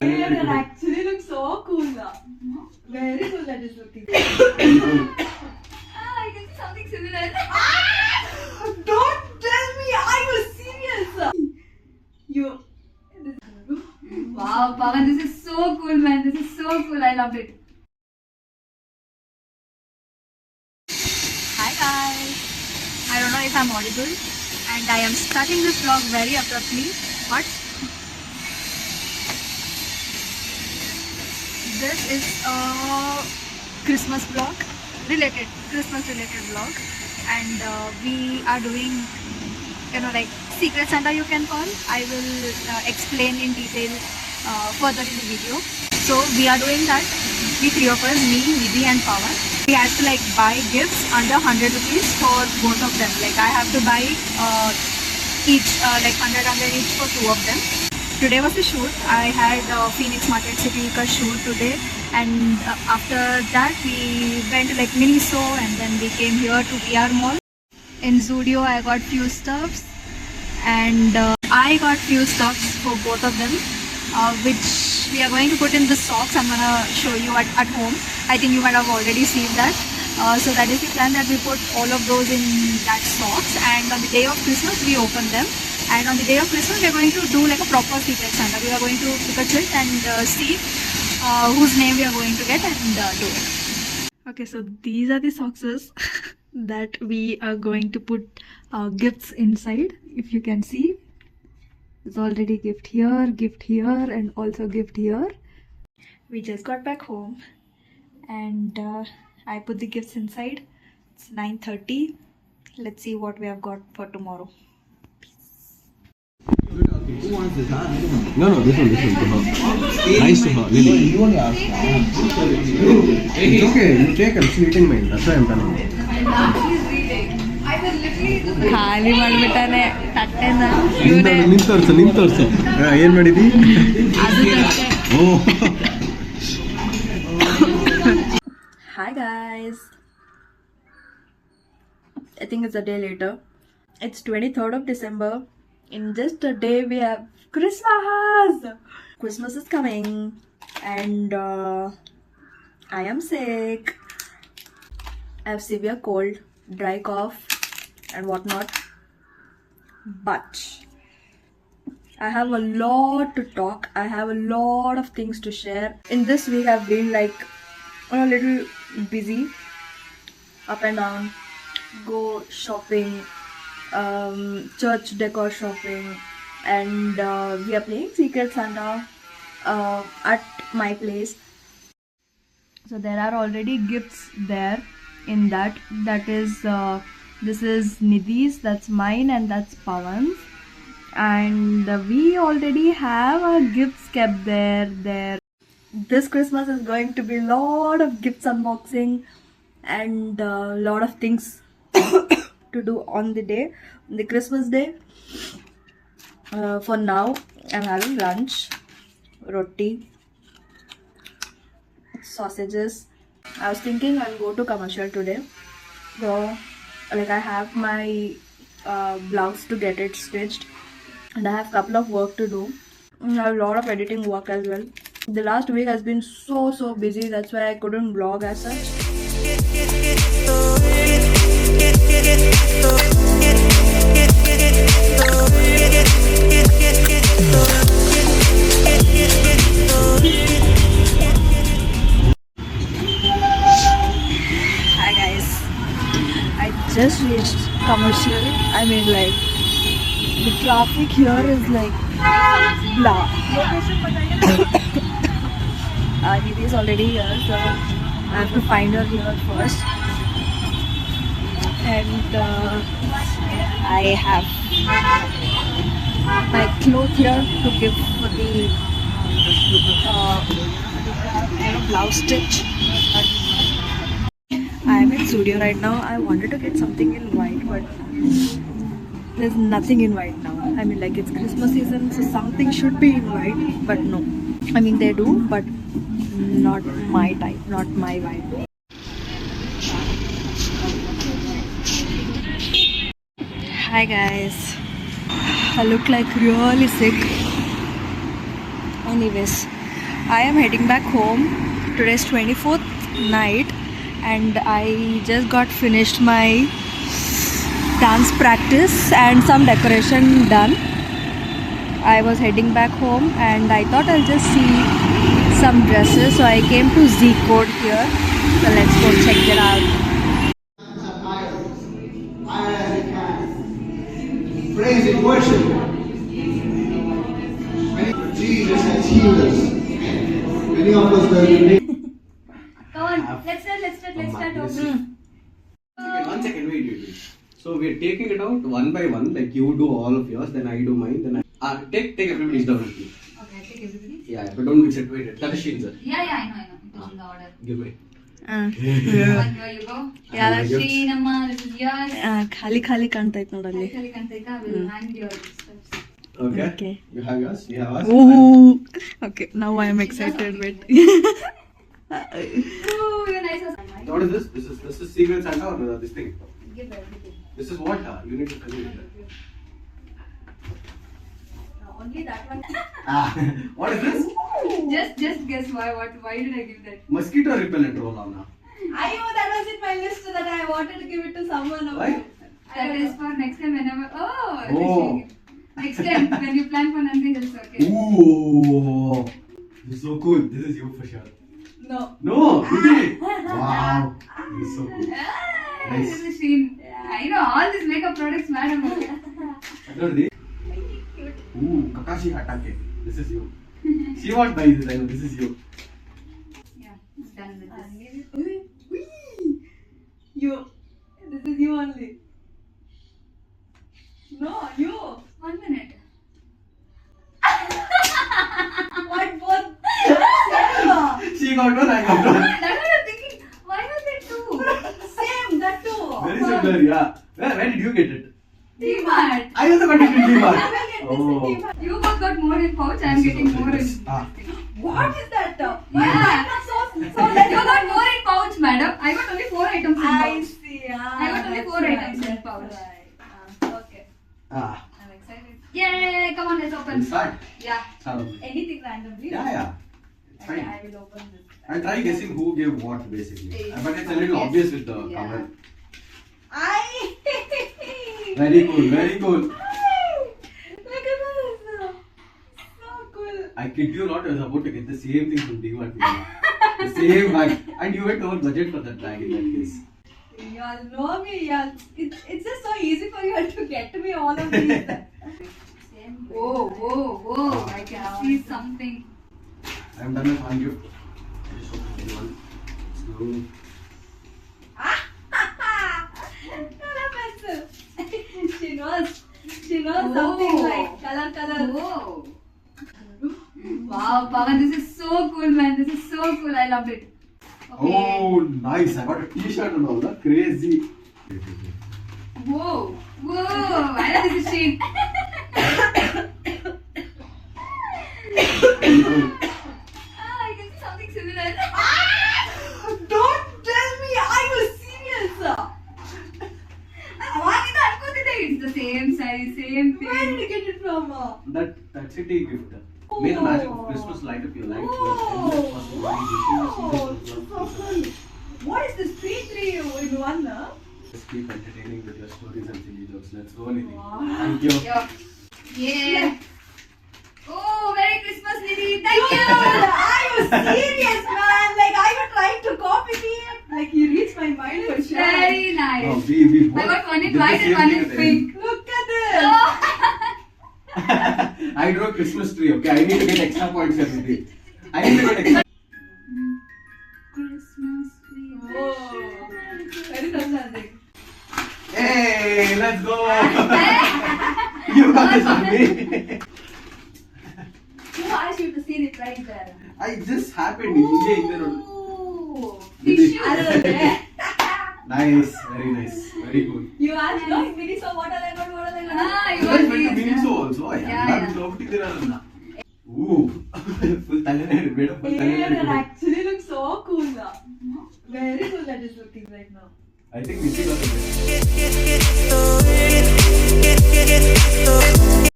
It actually looks so cool. Very cool that is looking. I can see something similar. Don't tell me I was serious. You. Wow, Pawan, this is so cool, man. This is so cool. I love it. Hi guys. I don't know if I'm audible, and I am starting this vlog very abruptly, but this is a Christmas vlog, Christmas related vlog, and we are doing, like Secret Santa you can call. I will explain in detail further in the video. So we are doing that, we three of us, me, Nidhi and Pawan. We had to buy gifts under 100 rupees for both of them. I have to buy each 100 each for two of them. Today was the shoot. I had Phoenix Market City ka shoot today, and after that we went to Miniso, and then we came here to VR Mall. In Zudio I got few stuffs, and I got few stuffs for both of them, which we are going to put in the socks. I'm gonna show you at home. I think you might have already seen that. So that is the plan, that we put all of those in that socks, and on the day of Christmas we open them. And on the day of Christmas, we are going to do a proper Secret Santa. We are going to pick a chit and see whose name we are going to get and do it. Okay, so these are the socks that we are going to put gifts inside. If you can see, there's already gift here, and also gift here. We just got back home, and I put the gifts inside. It's 9:30. Let's see what we have got for tomorrow. Who wants this? Huh? No, this one to her. Nice to her, Lily. You only asked. It's okay, you take and she's eating mine. That's why I'm telling you. ಖಾಲಿ ಮಾಡ್ಬಿಟ್ಟಾನೆ ತಟ್ಟೆನ. ನಿಂತು ತೋರ್ಸು. ಏನ್ ಮಾಡಿದಿ? Hi guys. I think it's a day later. It's 23rd of December. In just a day we have Christmas. Christmas is coming, and I am sick. I have severe cold, dry cough and whatnot, but I have a lot to talk. I have a lot of things to share. In this week I've been a little busy, up and down, go shopping, church decor shopping, and we are playing Secret Santa at my place. So there are already gifts there in that. That is this is Nidhi's, that's mine, and that's Pawan's. And we already have our gifts kept there. This Christmas is going to be a lot of gifts unboxing and a lot of things to do on the day, on the Christmas day. For now, I'm having lunch, roti, sausages. I was thinking I'll go to commercial today. So, I have my blouse to get it stitched, and I have a couple of work to do. I have a lot of editing work as well. The last week has been so busy. That's why I couldn't vlog as such. Hi guys, I just reached commercial. I mean, the traffic here is blah. Nidhi is already here, so I have to find her here first. And I have my clothes here to give for the blouse stitch. I am in studio right now. I wanted to get something in white, but there's nothing in white now. I mean, it's Christmas season, so something should be in white, but no. I mean, they do, but not my type, not my vibe. Hi guys, I look like really sick. Anyways, I am heading back home. Today's 24th night and I just got finished my dance practice and some decoration done. I was heading back home and I thought I'll just see some dresses, so I came to Z Code here. So let's go check it out. Praise and worship. Jesus has healed us. Many of us were Come on, let's start opening. One second, wait. So we're taking it out one by one, like you do all of yours, then I do mine, then I... take everybody's down with you. Okay, take everybody. Yeah, but don't mix it, wait. Tadashi, sir. Yeah, I know. It is in the order. Give me. One, here you go. Yeah, Shri Namma, this is yours. khali kanta it nodalli. Actually, Kantaita will hand your stuff. Okay. You have yours, we have ours. Ooh. Okay, now I am excited. Wait. Oh, you're nice. So what is this? This is Secret Santa or this thing? Give everything. This is what? You need to tell me. Only that one. What is this? Just guess why did I give that? Mosquito repellent roll-on. I know that was in my list that I wanted to give it to someone. Why? That is for next time whenever. Oh. Oh. Next time when you plan for nothing else, okay? Ooh. This is so cool. This is you for sure. No. No, really? Wow. This is so cool. This is a Sheen. I know all these makeup products, madam. Ooh, Kakashi Hatake. This is you. She won't buy this, I know. This is you. Yeah, it's done with this. You. This is you only. No, you. 1 minute. What? What? She got one, I got one. That's what I'm thinking. Why was it two? Same, that too. Very similar, yeah. Where did you get it? D-Mart. I also got it in D-Mart. Oh. You both got more in pouch. I'm getting more in. What is that? Yeah. So You got more in pouch, madam. I got only 4 items in I pouch. see. I got only 4 items in pouch. Okay. Ah. I'm excited. Yay! Come on, let's open. Start. Yeah. Start. Anything randomly? Yeah. It's Okay, fine. I will open this. I'll try guessing who gave what basically. But it's a little obvious with the cover. Very cool, very cool. Look at this. So cool. I kid you not, I was about to get the same thing from D1. The same bag. And you went over budget for that bag in that case. Y'all know me, y'all. It's just so easy for you to get me all of these. Whoa. I can see something. I'm done with one gift. I just opened one. Let's go. She knows something like color. Whoa. Wow, Pawan, this is so cool, man. This is so cool. I loved it. Okay. Oh, nice. I got a t-shirt and all that. Crazy. Whoa. I know this is Sheen. I can see something similar. Don't tell me, are you serious? It's the same size, same thing. Where did you get it from? That city gift. May the magic of Christmas light up your life. What is this? 3 in 1? Just keep entertaining with your stories and silly jokes. Let's go, Nidhi. Wow. Thank you. Yeah. Oh, Merry Christmas, Nidhi. Thank you. Are you serious, man? Like, are you trying to copy me? Like, you reached my mind for sure. Very nice. No, we both I got one in did the white and same one thing in at the pink. Look at this. Oh. I drew a Christmas tree, okay? I need to get extra points for Nidhi. I need to get extra. Christmas tree. Whoa. Very fantastic. Hey, let's go! You got this on me. Who asked you to see it right there? I just happened in India. Oh. Nidhi. Tissue. Nice, very nice, very cool. You asked, no, Mini, so what are they got? Ah, you You guys got went to these. Miniso also. Yeah. Ooh, full talent, made of full It talent. actually looks so cool. Very cool that is looking right now. I think Nidhi got the best.